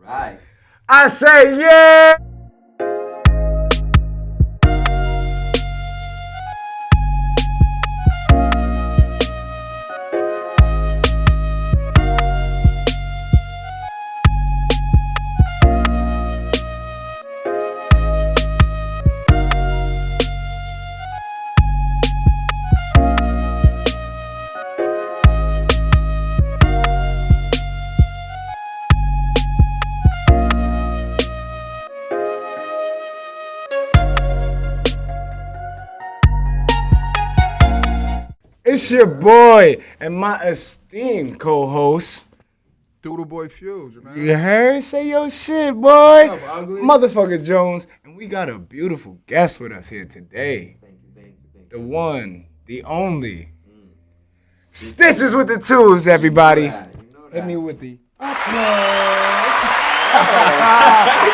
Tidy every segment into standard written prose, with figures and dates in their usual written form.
Right. I say yeah. It's your boy and my esteemed co-host. Doodle Boy Fuse, man. You heard? Say your shit, boy. What's up, ugly? Motherfucker Jones. And we got a beautiful guest with us here today. Thank you. The one, the only. Stitches with the 2'S, everybody. You know that. Hit me with the applause.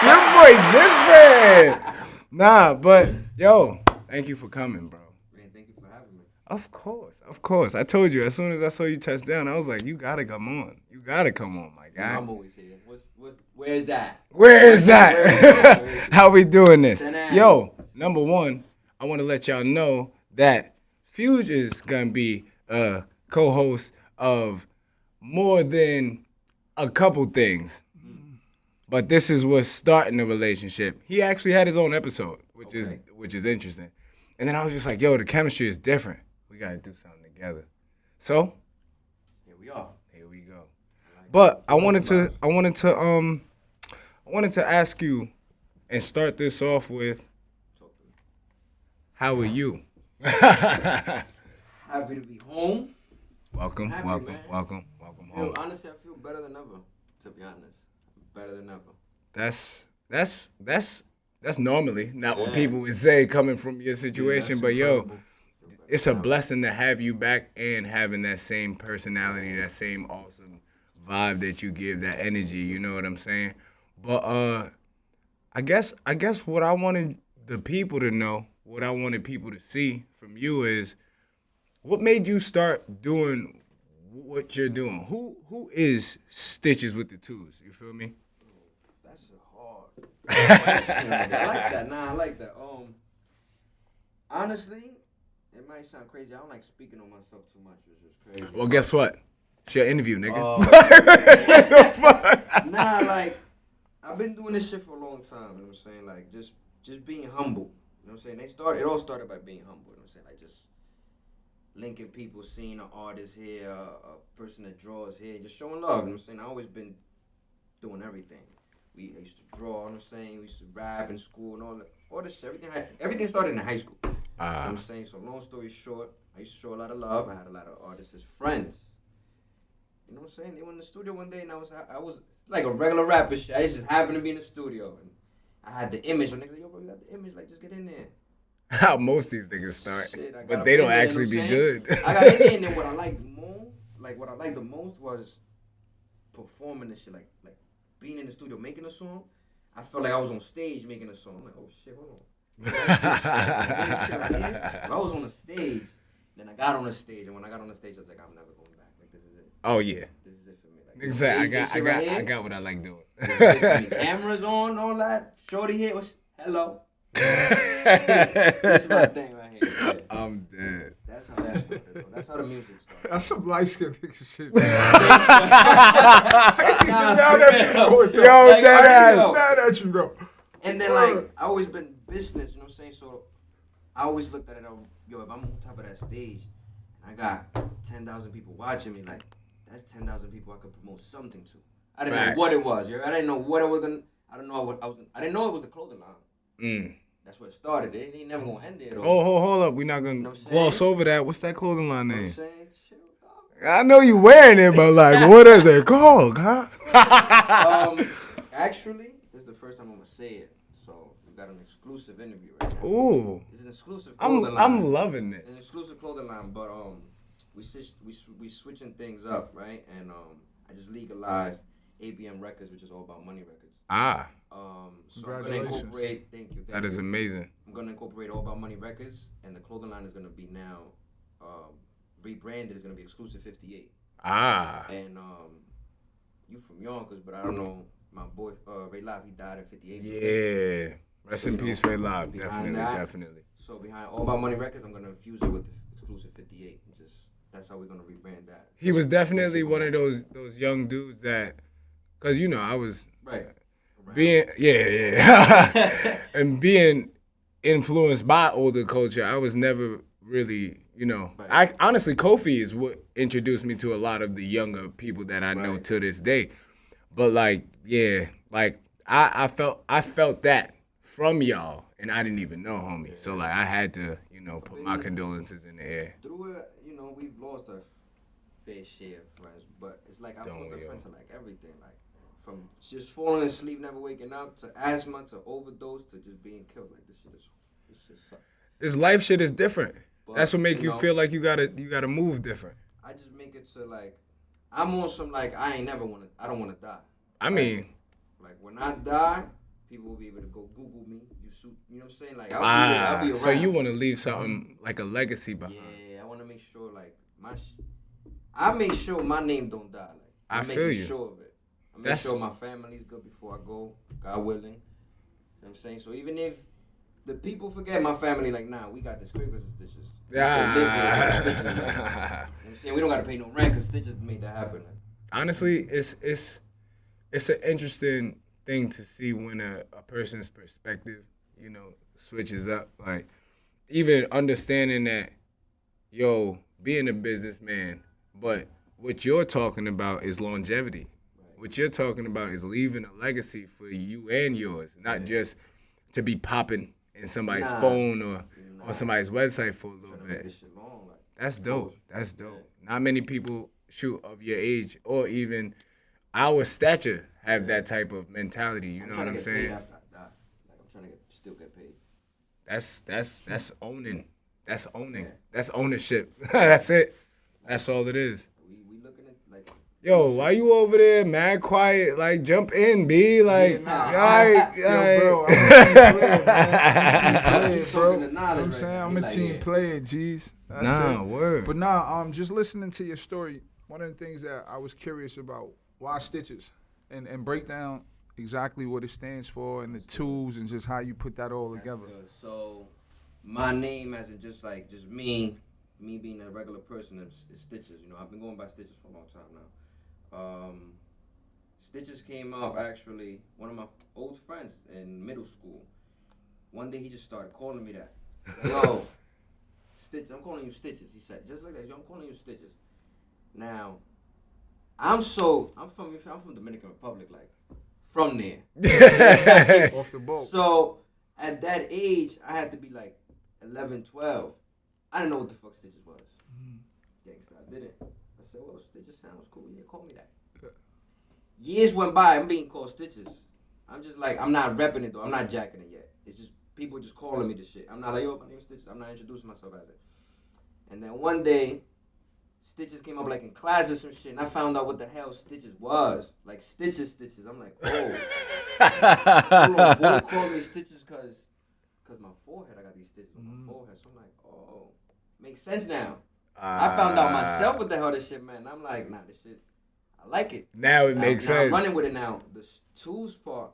Your boy different. Nah, but yo, thank you for coming, bro. Man, thank you for having me. Of course. I told you, as soon as I saw you touch down, I was like, you gotta come on. You gotta come on, my guy. I'm always here. Where's that? Where is that? How we doing this? 10 Yo, number one, I want to let y'all know that Fuge is gonna be a co-host of more than a couple things. But this is what's starting the relationship. He actually had his own episode, which is interesting. And then I was just like, yo, the chemistry is different. We gotta do something together. So Here we are. here we go. But I wanted to ask you and start this off with, how are you? Happy to be home. Welcome Happy, home. Honestly, I feel better than ever. To be honest, better than ever. That's normally not what people would say coming from your situation, Yeah, but incredible. it's a blessing to have you back and having that same personality, that same awesome vibe that you give, that energy, you know what I'm saying? But I guess what I wanted the people to know, what I wanted people to see from you is, what made you start doing what you're doing? Who is Stitches with the 2'S? You feel me? That's a hard question. I like that. I like that. Honestly, it might sound crazy. I don't like speaking on myself too much. It's just crazy. Well, guess what? It's your interview, nigga. Like, I've been doing this shit for a long time. You know what I'm saying? Like, just being humble. You know what I'm saying? It all started by being humble. You know what I'm saying? Like, just linking people, seeing an artist here, a person that draws here, just showing love. You know what I'm saying? I've always been doing everything. I used to draw, you know what I'm saying? We used to rap in school and all this shit. Everything started in high school. You know what I'm saying? So long story short, I used to show a lot of love. I had a lot of artists as friends. You know what I'm saying? They were in the studio one day and I was like a regular rapper shit. I just happened to be in the studio and I had the image. When they like, yo, bro, you got the image. Like, just get in there. How most of these niggas start, Shit, I got but up they in don't there, actually you be know what I'm good. I got in there, and then what I liked the most was performing this shit, like being in the studio making a song. I felt like I was on stage making a song. I'm like, oh shit, hold on. I was on the stage. Then I got on the stage, and when I got on the stage, I was like, I'm never going back. Like, this is it. Oh yeah, This is it for me. Like, exactly. I got what I like doing. Cameras on, all that. Shorty here was hello. This is my thing right here. Yeah. I'm dead. That's how that started, bro. That's how the music started. That's some light skinned nigga shit. Nah, Mad at you for it, though. Yo, Like, dead I ass. know. Mad at you, though. And then, like, I always been business, you know what I'm saying? So I always looked at it, yo, if I'm on top of that stage and I got 10,000 people watching me, like, that's 10,000 people I could promote something to. I didn't Facts. know what it was. I didn't know what I was gonna. I don't know what I was. I didn't know it was a clothing line. That's where it started. It ain't never gonna end there though. Hold up. We're not gonna know what I'm gloss saying? over that. What's that clothing line You know what I'm name? saying? Shit, I know you wearing it, but like, what is it called, huh? Actually, this is the first time I'm gonna say it. So we got an exclusive interview right now. Ooh, It's an exclusive clothing line. I'm loving It's an this. exclusive clothing line, but we switching things up, right? And I just legalized ABM Records, which is all about money records. So I'm gonna Congratulations. incorporate. Thank you. That is amazing. I'm gonna incorporate all about money records, and the clothing line is gonna be now rebranded. It's gonna be Exclusive 58. And you from Yonkers, but I don't know my boy Ray Live, he died at 58. Yeah. Rest in peace, Ray Live. Behind Definitely. So behind All About Money Records, I'm gonna infuse it with the exclusive 58. That's how we're gonna rebrand that. He was definitely one of those young dudes that, cause you know I was being and being influenced by older culture. I was never really, you know, I honestly Kofi is what introduced me to a lot of the younger people that I know to this day. But like, yeah, like I felt that from y'all, and I didn't even know, homie. So like I had to, you know, put my condolences in the air. Through it, you know, we've lost our fair share of friends, but it's like I've lost a friend to like everything, like from just falling asleep, never waking up, to asthma, to overdose, to just being killed. Like this shit sucks. This life shit is different. But, that's what make you know, feel like you gotta move different. I just make it to like I'm on some like I don't wanna die. I mean, like when I die, people will be able to go Google me. You know what I'm saying? Like I'll be around. So you want to leave something like a legacy behind? Yeah, I want to make sure like I make sure my name don't die. Like I feel you. Sure of it. I make sure my family's good before I go, God willing. You know what I'm saying? So even if the people forget my family, like nah, we got this crib because of Stitches. Yeah. You know what I'm saying? We don't gotta pay no rent because Stitches made that happen. Honestly, it's an interesting thing to see when a person's perspective, you know, switches up. Like, even understanding that, yo, being a businessman, but what you're talking about is longevity. Right. What you're talking about is leaving a legacy for you and yours, not just to be popping in somebody's phone or on somebody's website for a little bit. That's dope. That's dope. Not many people shoot of your age or even our stature have that type of mentality. You know what I'm saying? After I die. Like I'm trying to still get paid. That's owning. That's owning. Yeah. That's ownership. That's it. That's all it is. We looking at like. Yo, why you over there mad quiet? Like jump in, B. Like, bro, I'm a team player, bro. You know what I'm saying? I'm a team player, G's. Word. But just listening to your story, one of the things that I was curious about, why Stitches? And break down exactly what it stands for and the tools and just how you put that all together. So, my name as in just me being a regular person is Stitches. You know, I've been going by Stitches for a long time now. Stitches came up actually, one of my old friends in middle school. One day he just started calling me that. Yo, Stitches, I'm calling you Stitches. He said, just like that, yo, I'm calling you Stitches. Now, I'm from Dominican Republic, like from there. Off the boat. So at that age, I had to be like 11, 12. I didn't know what the fuck Stitches was. Gangsta, I didn't. I said, well, Stitches sounds cool. Yeah, call me that. Years went by, I'm being called Stitches. I'm just like, I'm not repping it though. I'm not jacking it yet. It's just people just calling me this shit. I'm not like, yo, my name is Stitches. I'm not introducing myself as it. And then one day, Stitches came up like in class or some shit, and I found out what the hell Stitches was. Like Stitches. I'm like, oh. Boy called me Stitches because my forehead, I got these stitches on my forehead. So I'm like, oh, makes sense now. I found out myself what the hell this shit meant. And I'm like, nah, this shit, I like it. Now it makes sense. I'm running with it now. The tools part,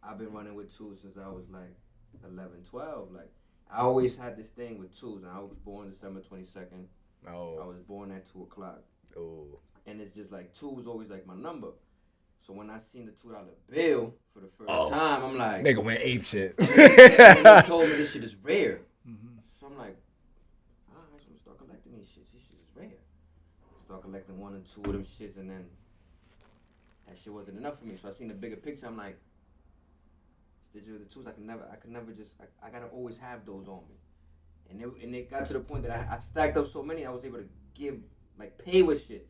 I've been running with tools since I was like 11, 12. Like, I always had this thing with tools. And I was born December 22nd. Oh. I was born at 2 o'clock. Oh. And it's just like 2 was always like my number. So when I seen the $2 bill for the first time, I'm like, nigga went ape shit. And they told me this shit is rare. So I'm like, all right, so I'm start collecting these shits. This shit is rare. Start collecting 1 and 2 of them shits, and then that shit wasn't enough for me. So I seen the bigger picture. I'm like, Stitches the tools. I could never just. I gotta always have those on me. And it got to the point that I stacked up so many, I was able to pay with shit.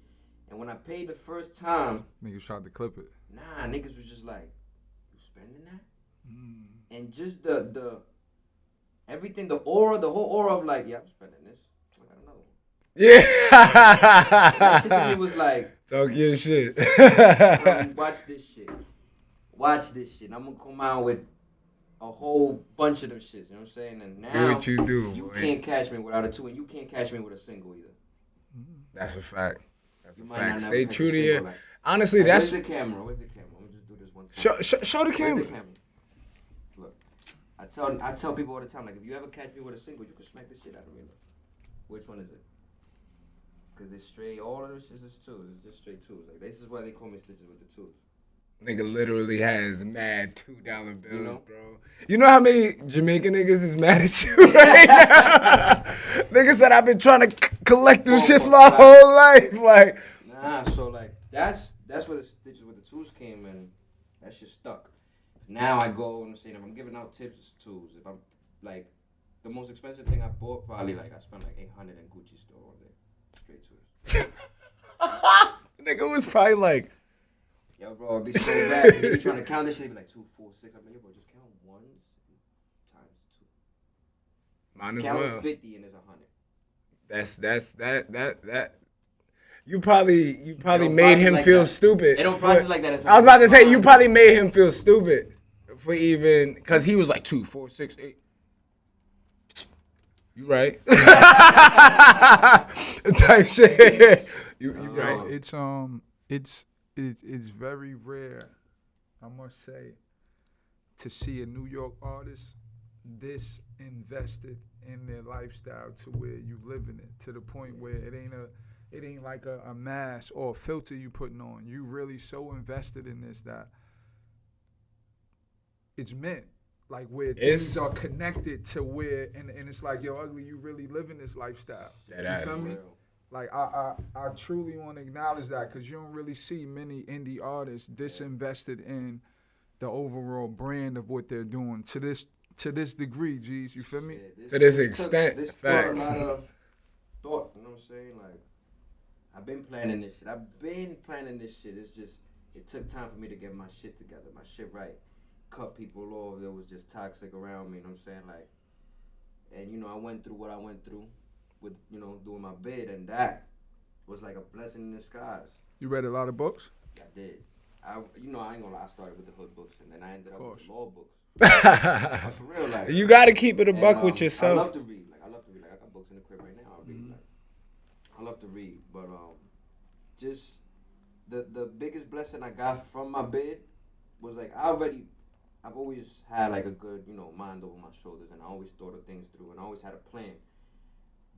And when I paid the first time, niggas tried to clip it. Nah, niggas was just like, you spending that? And just the everything, the whole aura of like, yeah, I'm spending this. I got another one. Yeah. That shit to me was like, talk your shit. Watch this shit. I'm gonna come out with a whole bunch of them shits, you know what I'm saying? And now, do what you do. You can't catch me without a 2, and you can't catch me with a single either. That's a fact. That's you a fact. Stay Stay true to your. Like, honestly, that's. Where's the camera? Let me just do this one Show the Where's the camera. camera? Look, I tell people all the time, like, if you ever catch me with a single, you can smack the shit out of me. Look. Which one is it? Because it's straight, all of this shit is twos. It's just straight twos. Like, this is why they call me Stitches with the twos. Nigga literally has mad $2 bills, You know? bro. You know how many Jamaican niggas is mad at you right now? Nigga said I've been trying to collect them shits my whole life. Like, Nah, so like that's where the Stitches with the twos came and that shit stuck. Now I go and saying if I'm giving out tips, it's twos. If I'm like the most expensive thing I bought, probably like I spent like $800 in Gucci store one day. Straight twos. nigga was probably like, Yo, bro, it'd be so bad. You be trying to count this shit, it'd be like 2, 4, 6. I'm like, yo, bro, just count ones times 2. mine as Count well. 50 and it's 100. That. You probably don't made process him like feel that. stupid. They don't process like that. I was about to say you probably made him feel stupid for even because he was like 2, 4, 6, 8. You right? Type shit. You right? It's very rare, I must say, to see a New York artist this invested in their lifestyle to where you living it, to the point where it ain't like a mask or a filter you putting on. You really so invested in this that it's meant. Like where things are connected to where, and it's like, yo, Ugly, you really living this lifestyle. That you ass. feel me? Like I truly want to acknowledge that because you don't really see many indie artists disinvested in the overall brand of what they're doing to this degree. G's, you feel me? Yeah, To this extent, this facts. took a lot of thought. You know what I'm saying? Like I've been planning this shit. It's just it took time for me to get my shit together, my shit right. Cut people off that was just toxic around me. You know what I'm saying? Like, and you know I went through what I went through with doing my bid, and that was like a blessing in disguise. You read a lot of books? I did. I ain't gonna lie. I started with the hood books, and then I ended up with the law books. For real, like You gotta keep it a buck and, with yourself. I love to read. Like I got books in the crib right now. I read. Like I love to read, but just the biggest blessing I got from my bid was like I've always had like a good mind over my shoulders, and I always thought of things through, and I always had a plan.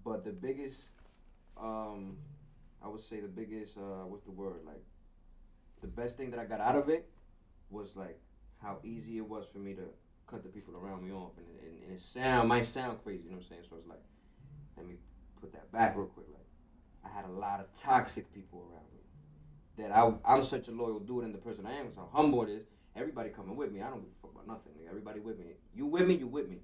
But the biggest, I would say the biggest, what's the word? Like, the best thing that I got out of it was like how easy it was for me to cut the people around me off, and it might sound crazy, you know what I'm saying? So it's like, let me put that back real quick. Like, I had a lot of toxic people around me. That I'm such a loyal dude, and the person I am, so humble it is. Everybody coming with me. I don't give a fuck about nothing. Like, everybody with me. You with me, you with me.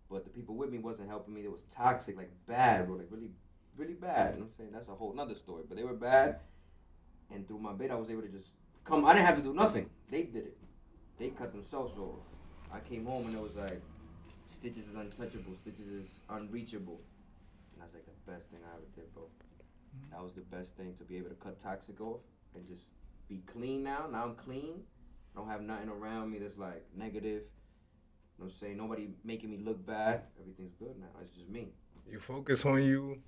But the people with me wasn't helping me. They was toxic, like bad, bro. Like really, really bad. You know what I'm saying? That's a whole nother story. But they were bad. And through my bid, I was able to just come. I didn't have to do nothing. They did it. They cut themselves off. I came home and it was like, Stitches is untouchable. Stitches is unreachable. And that's like the best thing I ever did, bro. That was the best thing, to be able to cut toxic off and just be clean now. Now I'm clean. I don't have nothing around me that's like negative. You know what I'm saying? Nobody making me look bad. Everything's good now. It's just me. You focus on you,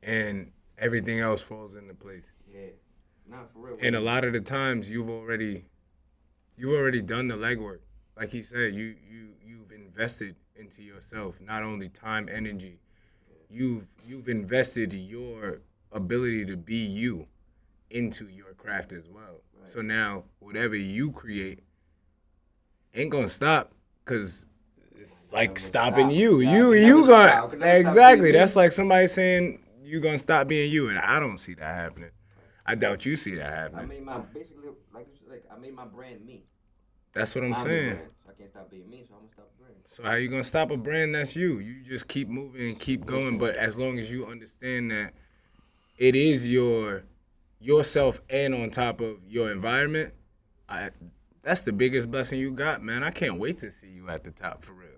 and everything else falls into place. Yeah. Nah, for real. And a lot of the times, you've already done the legwork. Like he said, you've invested into yourself, not only time, energy. You've invested your ability to be you into your craft as well. Right. So now, whatever you create ain't gonna stop, cause it's like stopping you. You gonna exactly. That's like somebody saying you gonna stop being you, and I don't see that happening. I doubt you see that happening. I made I made my brand me. That's what I'm saying. So I can't stop being me, so I'm gonna stop the brand. So how you gonna stop a brand that's you? You just keep moving and keep going, but as long as you understand that it is yourself and on top of your environment, that's the biggest blessing you got, man. I can't wait to see you at the top for real.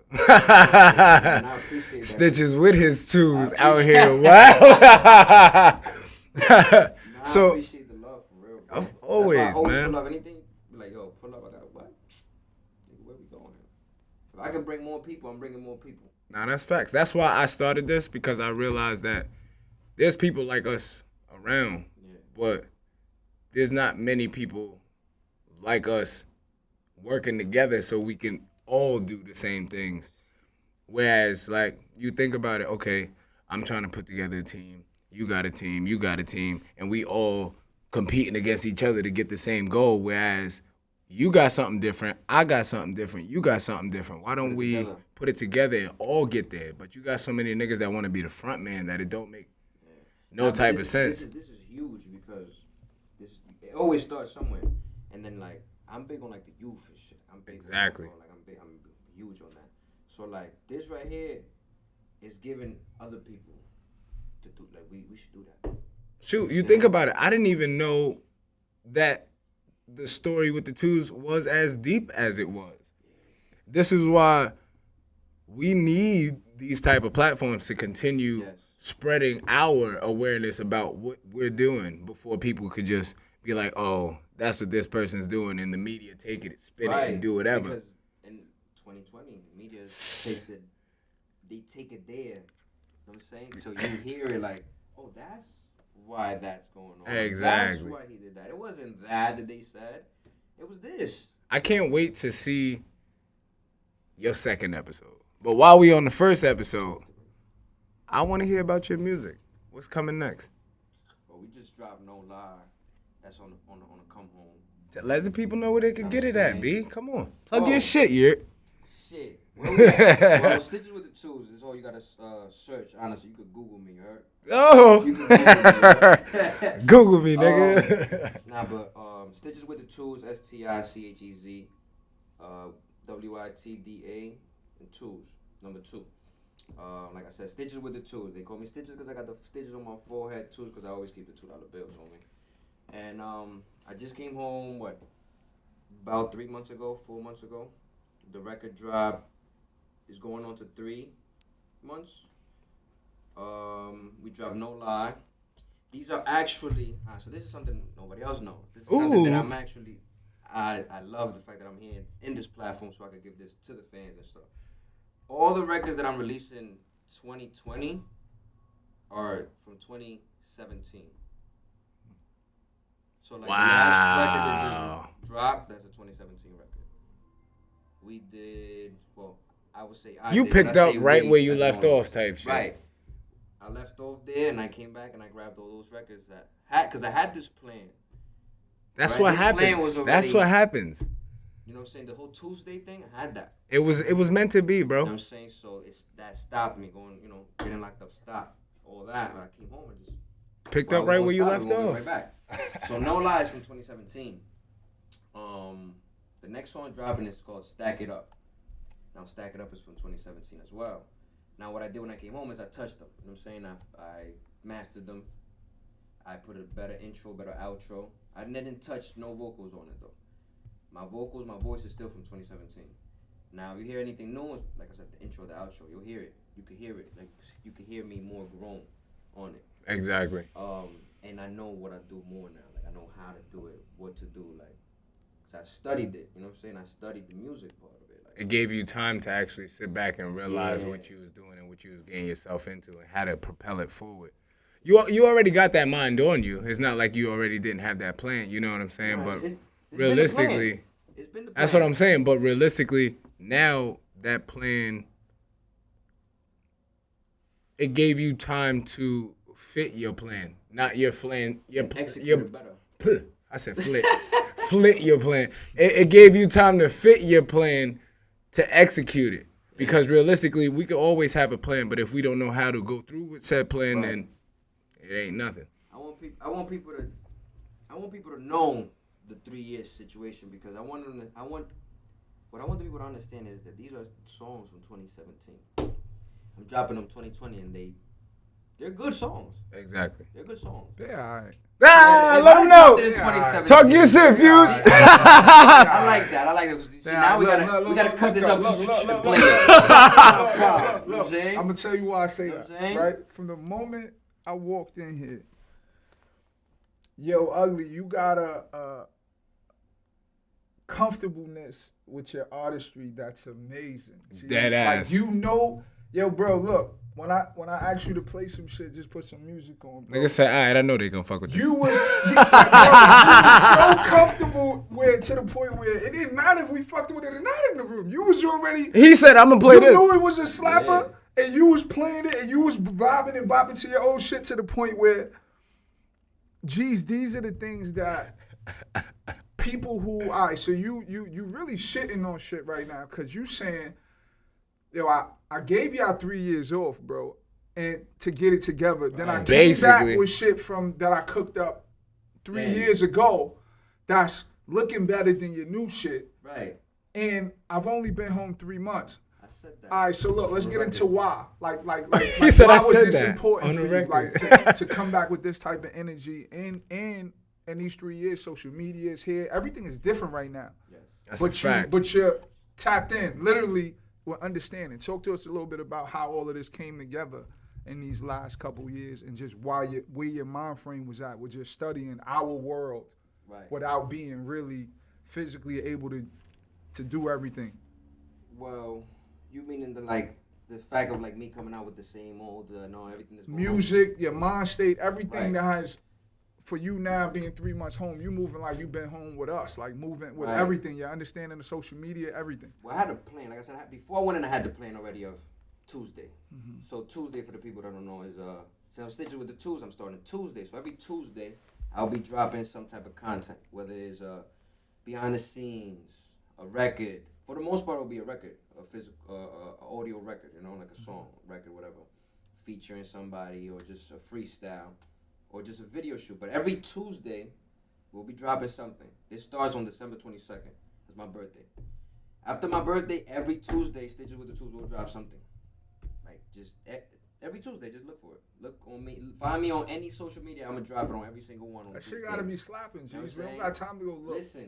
Stitches with his twos out here. Wow. So I appreciate the love for real, bro. Always, man. Pull up anything, be like, yo, pull up. I got what? Where we going? If I can bring more people, I'm bringing more people. Nah, that's facts. That's why I started this, because I realized that there's people like us around, but there's not many people like us working together so we can all do the same things. Whereas, like, you think about it, okay, I'm trying to put together a team. You got a team, you got a team, and we all competing against each other to get the same goal. Whereas you got something different, I got something different, you got something different. Why don't we put it together and all get there? But you got so many niggas that want to be the front man that it don't make no type of sense. This is huge because it always starts somewhere, and then like I'm big on like the youth and shit. I'm big Exactly. on, like I'm huge on that. So like this right here is giving other people to do like we should do that. Shoot, you think about it. I didn't even know that the story with the 2's was as deep as it was. This is why we need these type of platforms to continue spreading our awareness about what we're doing before people could just be like, oh, that's what this person's doing, and the media take it, spin it, and do whatever. Because in 2020, the media takes it, they take it there. You know what I'm saying? So you hear it like, oh, that's why that's going on. Exactly. That's why he did that. It wasn't that they said. It was this. I can't wait to see your second episode. But while we on the first episode, I want to hear about your music. What's coming next? Well, we just dropped No Lie. That's on the come home. Let the people know where they can get it at, B. Come on. Plug your shit, Shit. Where we at? Well, Stitches with the 2's is all you gotta search. Honestly, you could Google me, you heard? Oh. You could Google me, nigga. Nah, but Stitches with the 2's, STICHEZ, WITDA, and 2's, number 2. Like I said, Stitches with the 2's. They call me Stitches because I got the stitches on my forehead. 2's because I always keep the $2 bills on me. And I just came home, about 4 months ago. The record drop is going on to 3 months. We dropped No Lie. These are actually, so this is something nobody else knows. This is something that I'm actually, I love the fact that I'm here in this platform so I could give this to the fans and stuff. All the records that I'm releasing 2020 are from 2017. So like the last record that just dropped, that's a 2017 record. We did, well, I would say you picked up right where you left off type shit. Right. I left off there and I came back and I grabbed all those records because I had this plan. That's what happens. That's what happens. You know what I'm saying? The whole Tuesday thing, I had that. It was meant to be, bro. You know what I'm saying? So that stopped me going, getting locked up, stopped. All that. When I came home and just picked up right where you left off. Right back. So No Lies from 2017. The next song dropping is called Stack It Up. Now Stack It Up is from 2017 as well. Now what I did when I came home is I touched them. You know what I'm saying? I mastered them. I put a better intro, better outro. I didn't touch no vocals on it though. My voice is still from 2017. Now if you hear anything new, like I said, the intro, the outro, you'll hear it. You can hear it. Like you can hear me more grown on it. Exactly. And I know what I do more now. Like I know how to do it, what to do. Like, cause I studied it. You know what I'm saying? I studied the music part of it. Like, it gave you time to actually sit back and realize what you was doing and what you was getting yourself into and how to propel it forward. You already got that mind on you. It's not like you already didn't have that plan. You know what I'm saying? But it's realistically, it's been the plan. That's what I'm saying. But realistically, now that plan, it gave you time to fit your plan, not your plan. Execute better. I said flit. Flit your plan. It gave you time to fit your plan to execute it. Because realistically, we could always have a plan, but if we don't know how to go through with said plan, then it ain't nothing. I want people to know the 3 year situation because what I want the people to understand is that these are songs from 2017. I'm dropping them 2020 and they're good songs. Exactly. They're good songs. Yeah, all right. Let them know. Talk your shit, Fuse. I like that. See, now we gotta cut this up. Look, I'm gonna tell you why I say that. Right from the moment I walked in here, yo, Ugly, you got a comfortableness with your artistry that's amazing. Dead ass. Like Yo, bro, look. When I ask you to play some shit, just put some music on, bro. Nigga say, all right, I know they gonna fuck with You was so comfortable to the point where it didn't matter if we fucked with it or not in the room. You was already. He said, I'm gonna play this. You knew it was a slapper, and you was playing it, and you was vibing and bopping to your own shit to the point where, geez, these are the things that people who, all right, so you really shitting on shit right now, because you saying, yo, I gave y'all 3 years off, bro, and to get it together. Then I came back with shit from that I cooked up 3 years ago that's looking better than your new shit. Right. And I've only been home 3 months. I said that. All right, so look, let's get into why. Like He said why I was said this that important on for the you, record. like, to come back with this type of energy? And in these 3 years, social media is here. Everything is different right now. Yes. That's a fact. But you're tapped in, literally, with understanding. Talk to us a little bit about how all of this came together in these last couple years, and just where your mind frame was at with just studying our world, Right. without being really physically able to do everything. Well, you meaning the fact of like me coming out with the same old, no, everything that's going Music, your mind state, everything Right. that has, for you now being 3 months home, you moving like you've been home with us, like moving with Right. everything, your understanding of social media, everything. Well, I had a plan. Like I said, before I went in, I had the plan already of Tuesday. So Tuesday, for the people that don't know, is so I'm stitching with the 2's. I'm starting Tuesday. So every Tuesday, I'll be dropping some type of content, whether it's behind the scenes, a record. For the most part, it'll be a record, a physical, audio record. You know, like a song, record, whatever, featuring somebody, or just a freestyle, or just a video shoot. But every Tuesday, we'll be dropping something. It starts on December 22nd. It's my birthday. After my birthday, every Tuesday, Stitches with the 2's will drop something. Like, just every Tuesday, just look for it. Look on me. Find me on any social media. I'm going to drop it on every single one. On That Tuesday. shit gotta be slapping, G's. You know what We I'm don't got time to go look. Listen. You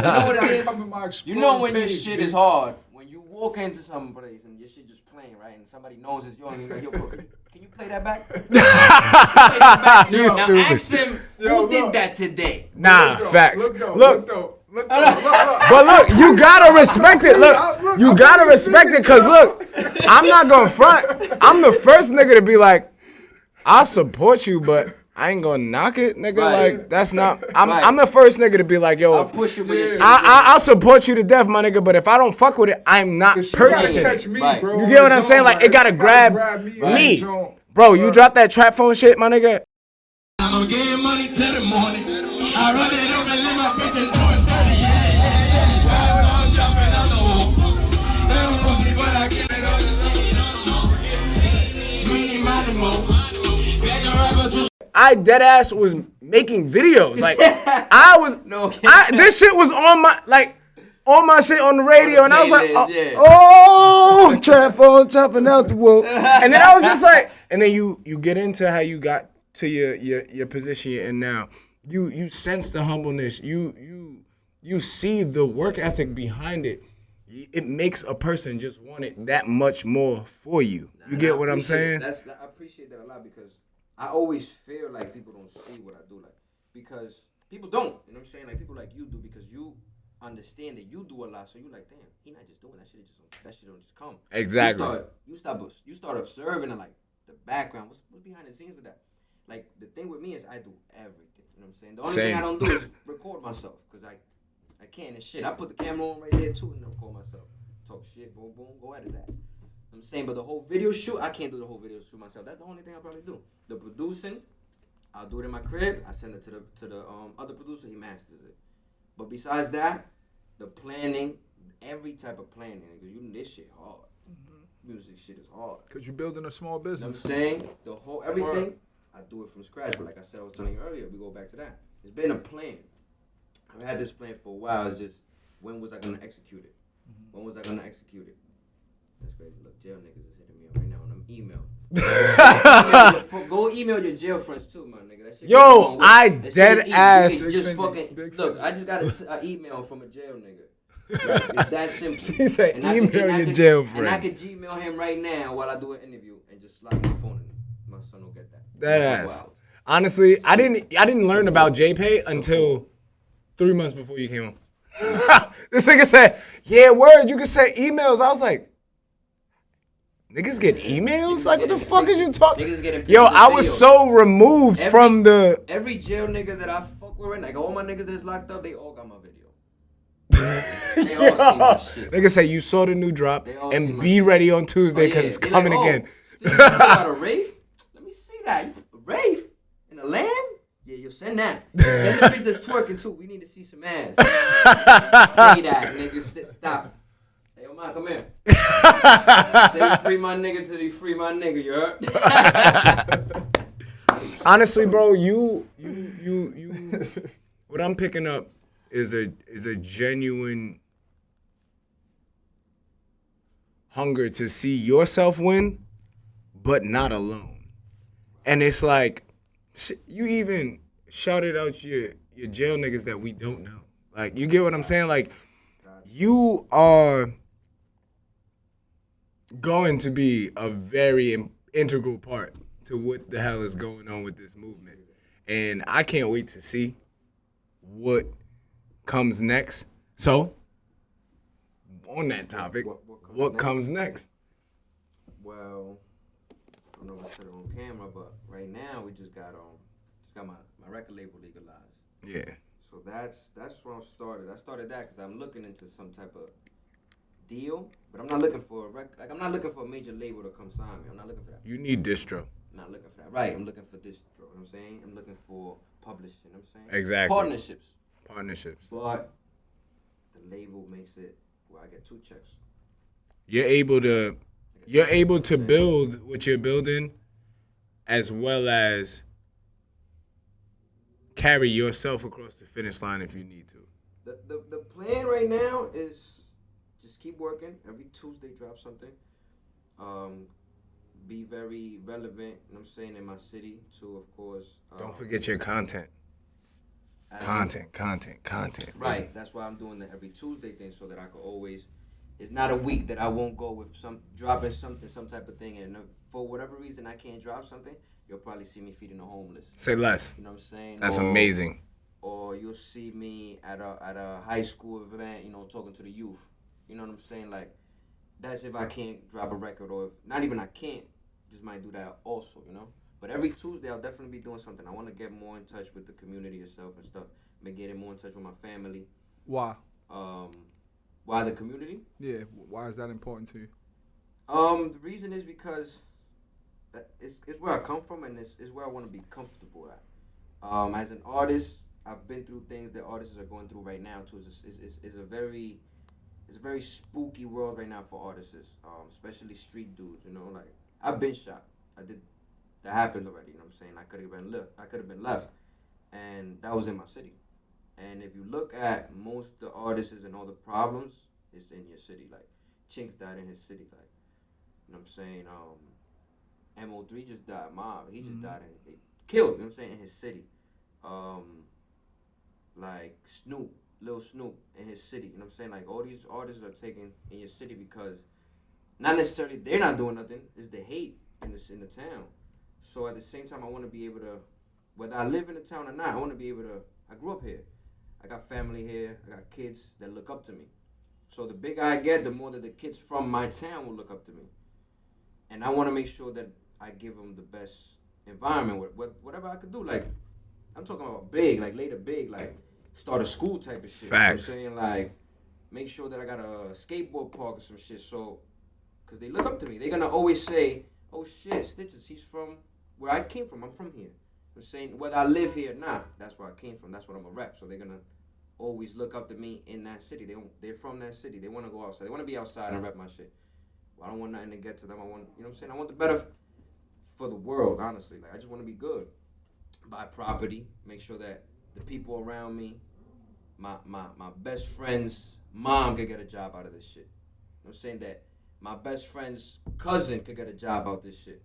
know what it is? Come in my You know when your page, shit bitch. is hard, when you walk into some place and your shit just playing, right, and somebody knows it's yours, and you're like, yo, bro, can you play that back? Play that back? You Now stupid. ask him who did that today. Nah, facts. Look. But look, you gotta respect it. Look, you gotta respect it, cause look, I'm not gonna front. I'm the first nigga to be like, I'll support you, but I ain't gonna knock it, nigga. Right. Like, that's not. I'm Right. I'm the first nigga to be like, yo, I'll push you with your shit. I'll support you to death, my nigga. But if I don't fuck with it, I'm not This shit gotta purchasing catch it. me, Right. bro. You get what I'm saying? Like, it gotta grab me. Bro, you drop that trap phone shit, my nigga. I'm getting money till the morning. I run it up and let my bitches going 30. Yeah. I'm jumping on the wall. They don't want me, but I get it on the shit. Me, money, more. Back a rapper to I deadass was making videos. Like, I was. No, This shit was on my shit on the radio, and I was like, playlist, yeah. oh, trap phone jumping out the wall. And then I was just like, and then you get into how you got to your position you're in now. You sense the humbleness. You see the work ethic behind it. It makes a person just want it that much more for you. You get what I'm saying? I appreciate that a lot, because I always feel like people don't see what I do, like, because people don't. You know what I'm saying? Like, people like you do, because you understand that you do a lot, so you're like, damn, he not just doing that shit. That shit don't just come. Exactly. You start observing and like the background. What's behind the scenes with that? Like, the thing with me is I do everything. You know what I'm saying? The only thing I don't do is record myself, because I can't and shit. I put the camera on right there too and then record myself. Talk shit, boom, boom, go edit that. I'm saying, but the whole video shoot, I can't do the whole video shoot myself. That's the only thing I probably do. The producing, I'll do it in my crib. I send it to the other producer. He masters it. But besides that, the planning, every type of planning, because this shit hard. Music shit is hard. Because you're building a small You know business. what I'm saying? The whole everything, I do it from scratch. But like I said, I was telling you earlier, we go back to that. It's been a plan. I've had this plan for a while. It's just, when was I gonna execute it? When was I gonna execute it? That's crazy. Look, jail niggas is hitting me up right now on them email. Go email your jail friends too, my nigga. That shit Yo, I that shit dead is easy. ass. You can just Big fucking Big look. Fendi. I just got an email from a jail nigga. Like, it's that simple. She said, And I email and I your could- jail And I friend. could Gmail him right now while I do an interview and just slide my phone in. My son will get that. That Wow. ass. Honestly, I didn't learn about JPay until 3 months before you came home. This nigga said, yeah, word, you can send emails. I was like, Niggas get emails? Like, what the fuck is you talking? Niggas getting Yo, pictures of I was videos. so removed from the. Every jail nigga that I fuck with, like all my niggas that's locked up, they all got my video. They all see my shit. Niggas say you saw the new drop They all see and my be shit. ready on Tuesday Oh, because yeah. it's They coming like, again. You got a Wraith? Let me see that. A Wraith? And a lamb? Yeah, you'll send that. Send the bitch that's twerking too. We need to see some ass. Say that, nigga. Stop. Hey, yo, man, come here. Say free my nigga till he free my nigga, you heard? Honestly, bro, you. What I'm picking up is a genuine hunger to see yourself win, but not alone. And it's like, you even shouted out your jail niggas that we don't know. Like, you get what I'm saying? Like, you are going to be a very integral part to what the hell is going on with this movement. And I can't wait to see what comes next. So, on that topic, what comes next? Well, I don't know if I said it on camera, but right now we just got my record label legalized. Yeah. So that's where I started. I started that because I'm looking into some type of deal, but I'm not looking for I'm not looking for a major label to come sign me. I'm not looking for that. You need distro. I'm not looking for that. Right, I'm looking for distro. You know what I'm saying? I'm looking for publishing. You know what I'm saying? Exactly. Partnerships. But the label makes it where I get 2 checks. You're able to build what you're building as well as carry yourself across the finish line if you need to. The plan right now is just keep working. Every Tuesday drop something. Be very relevant, you know what I'm saying, in my city too, of course. Don't forget your content. Content. Right, that's why I'm doing the every Tuesday thing so that I could always, it's not a week that I won't go with dropping something, some type of thing, and for whatever reason I can't drop something, you'll probably see me feeding the homeless. Say less. You know what I'm saying? That's amazing. Or you'll see me at a high school event, you know, talking to the youth. You know what I'm saying? Like, that's if I can't drop a record, or if not even I can't, just might do that also, you know? But every Tuesday I'll definitely be doing something. I want to get more in touch with the community itself and stuff. Been getting more in touch with my family. Why? Why the community? Yeah, why is that important to you? The reason is because it's where I come from, and it's where I want to be comfortable at. As an artist, I've been through things that artists are going through right now too. It's a very spooky world right now for artists, especially street dudes. You know, like I've been shot. That happened already. You know what I'm saying? I could have been left, and that was in my city. And if you look at most of the artists and all the problems, it's in your city. Like Chinks died in his city. Like, you know what I'm saying? MO3 just died. Mob, he just died. They killed. You know what I'm saying? In his city. Like Snoop, Lil Snoop in his city. You know what I'm saying? Like all these artists are taken in your city because not necessarily they're not doing nothing. It's the hate in the town. So at the same time, I want to be able to, whether I live in the town or not, I want to be able to. I grew up here. I got family here. I got kids that look up to me. So the bigger I get, the more that the kids from my town will look up to me. And I want to make sure that I give them the best environment with whatever I could do. Like, I'm talking about big, like later big, like start a school type of shit. Facts. You know what I'm saying? Like, make sure that I got a skateboard park or some shit. So, because they look up to me. They're going to always say, oh shit, Stitches, he's from where I came from. I'm from here. I'm saying whether I live here or not, that's where I came from. That's what I'm a rep. So they're going to always look up to me in that city. They're from that city. They want to go outside. They want to be outside and rep my shit. Well, I don't want nothing to get to them. I want, you know what I'm saying? I want the better for the world, honestly. Like, I just want to be good. Buy property. Make sure that the people around me, my best friend's mom could get a job out of this shit. You know what I'm saying? That my best friend's cousin could get a job out this shit.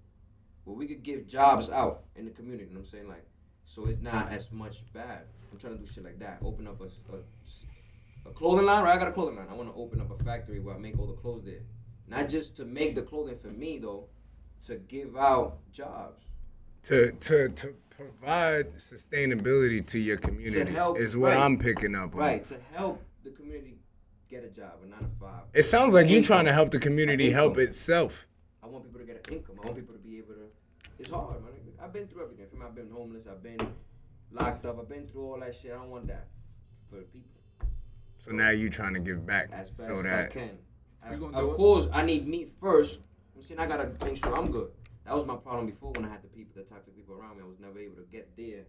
Well, we could give jobs out in the community, you know what I'm saying? Like, so it's not as much bad. I'm trying to do shit like that. Open up a clothing line, right? I got a clothing line. I want to open up a factory where I make all the clothes there. Not just to make the clothing for me, though, to give out jobs. To provide sustainability to your community To help, is what right. I'm picking up on. Right, to help the community get a job, a 9 to 5. It sounds like you trying to help the community help itself. want people to get an income. I want people to be able to. It's hard, man. I've been through everything. I've been homeless. I've been locked up. I've been through all that shit. I don't want that for the people. So now you trying to give back As fast so as that I can. gonna Of do it? course, I need me first. I'm saying I gotta make sure I'm good. That was my problem before when I had the toxic people around me. I was never able to get there.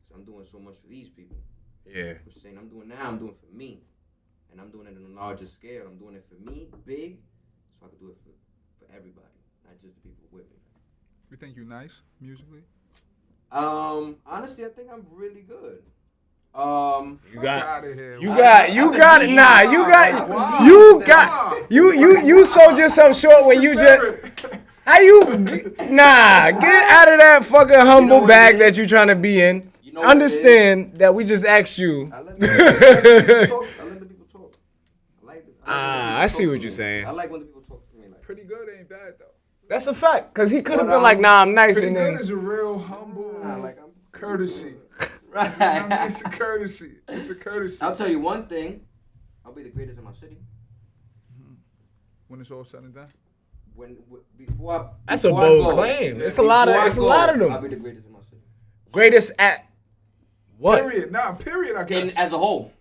So I'm doing so much for these people. yeah. I'm saying I'm doing for me. And I'm doing it on a larger scale. I'm doing it for me, big, so I can do it for everybody, not just the people with me. You think you nice musically? Honestly, I think I'm really good. You Fuck got outta here. you Wow. got you sold yourself short when you just how you nah get out of that fucking humble what bag it that is? you trying to be in. You know what Understand that we just asked you. I let the people talk. I see what you're saying. I like when the people talk to me. Like, Pretty good ain't bad though. That's a fact, cause he could have But, been like, nah, I'm nice, Pretty and good then is a real humble like I'm courtesy. right. I mean, it's a courtesy. It's a courtesy. I'll tell you one thing. I'll be the greatest in my city. When it's all said and done. Before that's a I bold go, claim. It's a before lot of I it's a go, lot of I'll them. be the greatest in my city. Greatest at what? Period. Nah, period, I guess. And as a whole.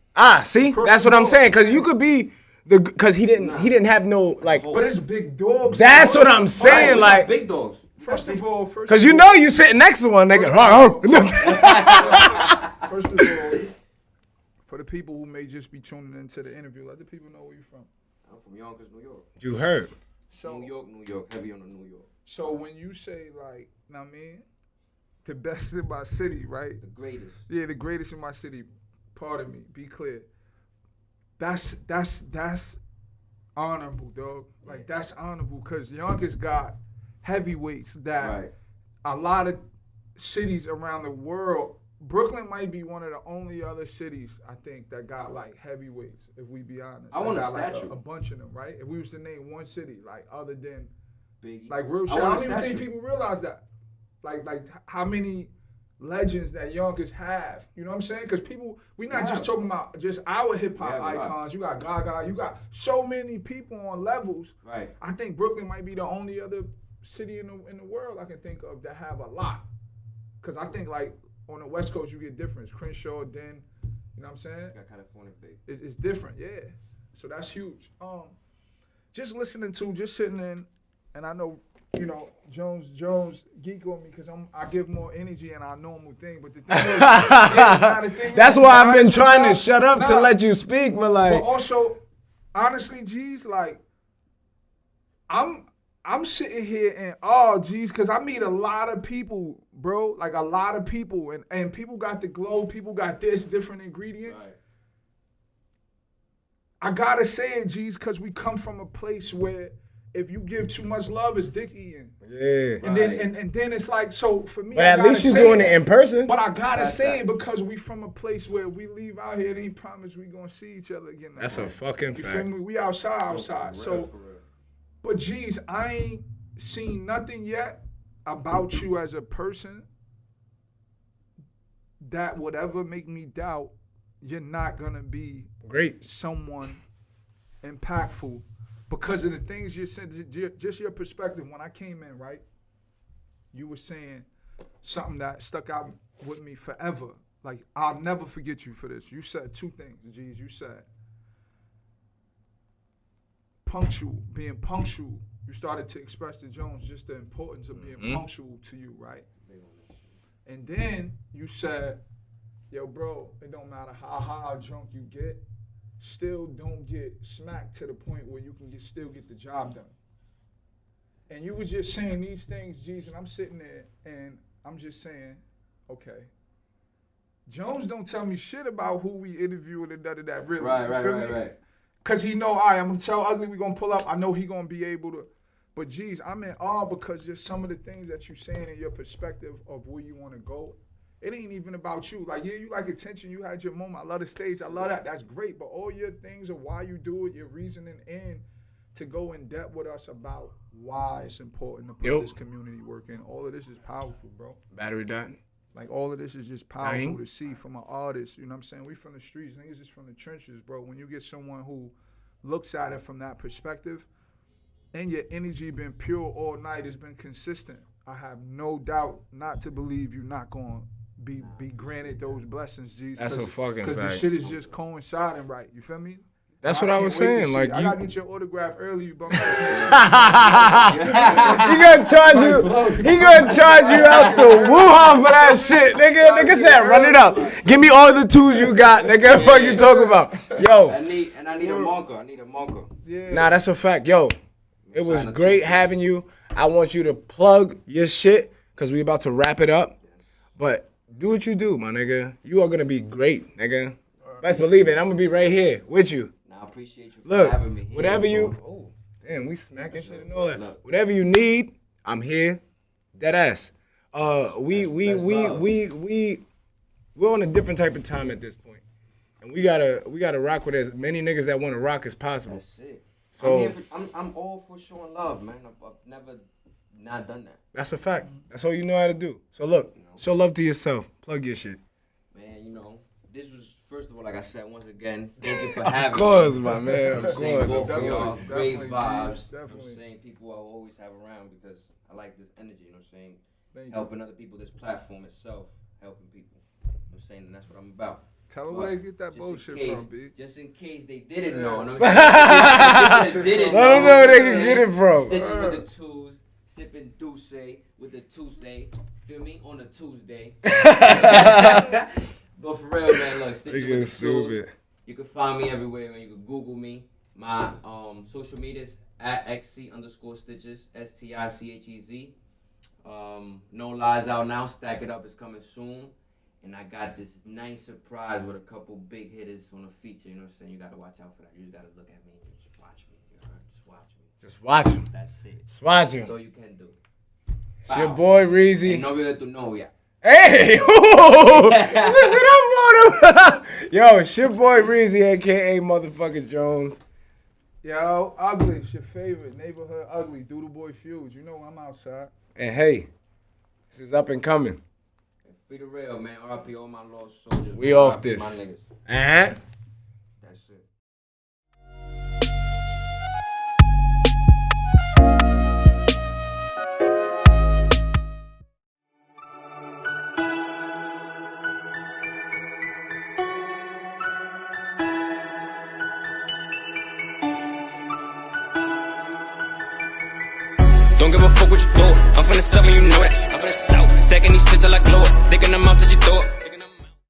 See, Across that's the what I'm board. saying, cause you could be cause he didn't have no like. But it's big dogs. That's what I'm saying, We like. got big dogs. First of all, Cause you know you sitting next to one nigga. First of all, for the people who may just be tuning into the interview, let the people know where you're from. I'm from Yonkers, New York. You heard. So, New York, heavy on the New York. so when you say like, know what I mean, the best in my city, right? The greatest. Yeah, the greatest in my city. Pardon me. Be clear. That's honorable, dog. Like that's honorable because Yonkers got heavyweights that Right. a lot of cities around the world. Brooklyn might be one of the only other cities I think that got like heavyweights. If we be honest, I want a That got, like, statue. a bunch of them, right? If we was to name one city, like other than Biggie. like real shit, I don't even think people realize that. Like how many legends that Yonkers have. You know what I'm saying? Because we're not just talking about just our hip hop Yeah, we are. icons. You got Gaga. You got so many people on levels. Right. I think Brooklyn might be the only other city in the world I can think of that have a lot. Because I think like on the West Coast you get difference. Crenshaw, then, you know what I'm saying? Got California big. It's different, yeah. So that's huge. Just listening to, just sitting in, and I know, you know, Jones geek on me because I give more energy in our normal thing. But the thing is, That's why I've been trying to sometimes- shut up to Nah. let you speak, but like. But also, honestly, G's, like, I'm sitting here and G's, because I meet a lot of people, bro. Like a lot of people, and people got the glow, people got this different ingredient. Right. I gotta say it, G's, because we come from a place where if you give too much love, it's dick eating. Yeah. And then it's like, so for me, But I at gotta least you say doing that. it in person. But I gotta That's say that. it because we from a place where we leave out here, it ain't promise we gonna see each other again. no That's more. a fucking You feel fact. me? We outside. For real, So, for real. but geez, I ain't seen nothing yet about you as a person that would ever make me doubt you're not gonna be Great. someone impactful because of the things you said, just your perspective. When I came in, right, you were saying something that stuck out with me forever. Like, I'll never forget you for this. You said two things, G's. You said being punctual. You started to express to Jones just the importance of being punctual to you, right? And then you said, yo, bro, it don't matter how high or drunk you get, still don't get smacked to the point where you can still get the job done. And you was just saying these things, G's, and I'm sitting there and I'm just saying, okay. Jones don't tell me shit about who we interviewed and that really. Right, you feel me? right. Cause he know, I'm gonna tell Ugly we gonna pull up. I know he gonna be able to. But geez, I'm in awe because just some of the things that you're saying in your perspective of where you wanna go. It ain't even about you. Like, yeah, you like attention, you had your moment. I love the stage, I love that. That's great. But all your things of why you do it, your reasoning in to go in depth with us about why it's important to put this community work in. All of this is powerful, bro. Battery done. Like, all of this is just powerful Dang. to see from an artist. You know what I'm saying? We from the streets. Niggas is from the trenches, bro. When you get someone who looks at it from that perspective and your energy been pure all night, it's been consistent, I have no doubt not to believe you're not going to be granted those blessings, G's. That's a fucking Because the fact. shit is just coinciding right. You feel me? That's what I was can't wait to saying. see. Like I you, gotta get your autograph early, you bum. he gonna charge you. He gonna charge you out the Wuhan for that shit, nigga. Nigga said, run it up. Give me all the tools you got, nigga. What you talking about, yo? I need a marker. I need a marker. Yeah. Nah, that's a fact, yo. It was great having you. I want you to plug your shit because we about to wrap it up. But do what you do, my nigga. You are gonna be great, nigga. Best believe it. I'm gonna be right here with you. I appreciate you for Look, having me. whatever you. Oh, damn, we smacking shit and all that. Whatever you need, I'm here. Dead ass. We're on a different type of time at this point, and we gotta rock with as many niggas that want to rock as possible. That's it. So I'm all for showing love, man. I've never not done that. that's a fact. That's all you know how to do. So look, show love to yourself. Plug your shit. Man, this was, first of all, like I said, once again, thank you for having me. Of course, my man. I'm Of saying course. both of y'all, great Definitely, vibes. G's, definitely. I'm saying people I will always have around because I like this energy, you know what I'm saying? Thank you. Helping other people, this platform itself, helping people. You know what I'm saying? And that's what I'm about. Tell them where they get that Just bullshit in case, from, B. Just in case they didn't know. You know what I'm saying? Didn't Let them know where they can know, get it from. Stitches with the twos, sipping douce with the Tuesday. Feel me? On a Tuesday. But for real, man, look, Stitches with the tools. Stupid. You can find me everywhere, man. You can Google me. My social medias at XC_Stitches, STICHEZ. No Lies out now. Stack It Up is coming soon. And I got this nice surprise with a couple big hitters on a feature. You know what I'm saying? You got to watch out for that. You just got to look at me and just watch me. You heard? Just watch me. Just watch him. That's it. Just watch That's him. all you can do. It's your boy Reezy. Novio de tu novia. Hey! Ooh, listen up on him. Yo, it's your boy Reezy, aka motherfucking Jones. Yo, Ugly, it's your favorite neighborhood ugly. Doodle Boy Feuds. You know I'm outside. And hey, this is up and coming. Free the real, man. RIP all my lost soldiers. We off RIP this. My niggas. Uh-huh. That's it. Don't give a fuck what you thought. I'm from the south and you know it. I'm from the south. Stacking these shit till I glow it. Dick in the mouth till you throw it.